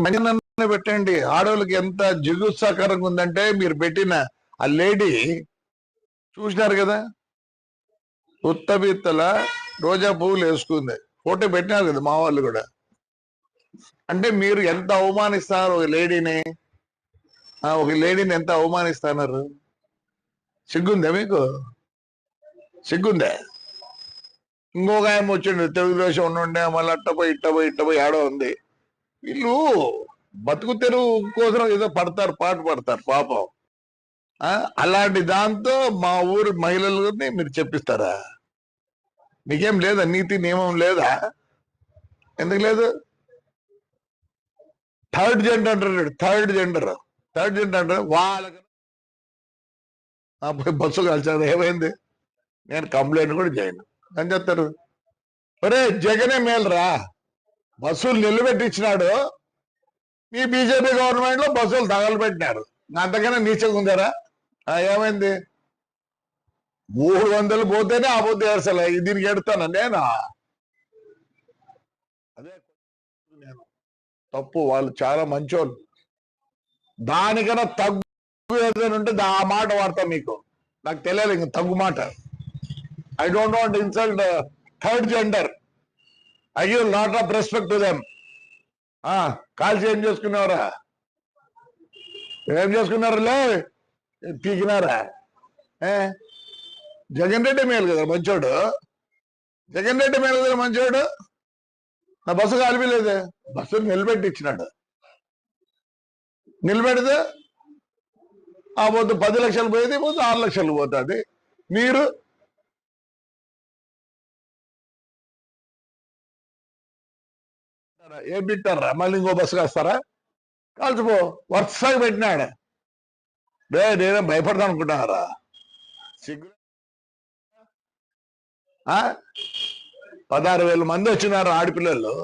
మంచి పెట్టండి. ఆడవాళ్ళకి ఎంత జిగుత్సాకరంగా ఉందంటే మీరు పెట్టిన ఆ లేడీ చూసినారు కదా, ఉత్తబిత్తల రోజా పువ్వులు వేసుకుంది, ఫోటో పెట్టినారు కదా మా వాళ్ళు కూడా. అంటే మీరు ఎంత అవమానిస్తారు ఒక లేడీని, ఎంత అవమానిస్తున్నారు. సిగ్గుందా మీకు? సిగ్గుందా? ఇంకొక ఆయన వచ్చిండు తెలుగుదేశం ఉండే, మళ్ళీ ఇట్టపోయి ఆడో ఉంది. వీళ్ళు బతుకు తెరువు కోసం ఏదో పడతారు, పాట పడతారు పాపం. అలాంటి దాంతో మా ఊరు మహిళలని మీరు చెప్పిస్తారా? మీకేం లేదా నీతి నియమం లేదా? ఎందుకు లేదు? థర్డ్ జెండర్ అంటారు, థర్డ్ జెండర్ అంటారు. వాళ్ళకి బస్సు కాల్చారు, ఏమైంది? నేను కంప్లైంట్ కూడా చేయను అని చెప్తారు. ఒరే జగనే మేలురా, బస్సులు నిలబెట్టించినాడు. మీ బీజేపీ గవర్నమెంట్ లో బస్సులు తగలబెట్టినారు. అంతకన్నా నీచంగా ఉందారా? ఏమైంది? 300 పోతేనే ఆ పొద్దు ఏడ్చలే, దీనికి ఎడతాను నేను. అదే నేను తప్పు, వాళ్ళు చాలా మంచోళ్ళు. దానికన్నా తగ్గు ఏదైనా ఉంటే ఆ మాట వాడతా మీకు. నాకు తెలియదు ఇంక తగ్గు మాట. I don't want insult third gender. I give lot of respect to them. కాల్చి ఏం చేసుకున్నారా? ఏం చేసుకున్నారులే, పీకినారా? జగన్ రెడ్డి మేలు కదా మంచోడు, జగన్ రెడ్డి మేలు కదా మంచోడు. నా బస్సు కాలిపోలేదు, బస్సు నిలబెట్టి ఇచ్చినాడు. నిలబెడితే ఆ పొద్దు 10 లక్షలు పోయేది, పొద్దు 6 లక్షలు పోతుంది. మీరు ఏం పెట్టారా? మళ్ళీ ఇంకో బస్సు కాస్తారా? కాల్చిపో, వరుసగా పెట్టినాడు. నేనే భయపడతా అనుకుంటున్నారా? సిగ్గు. 16,000 మంది వచ్చినారు ఆడపిల్లలు.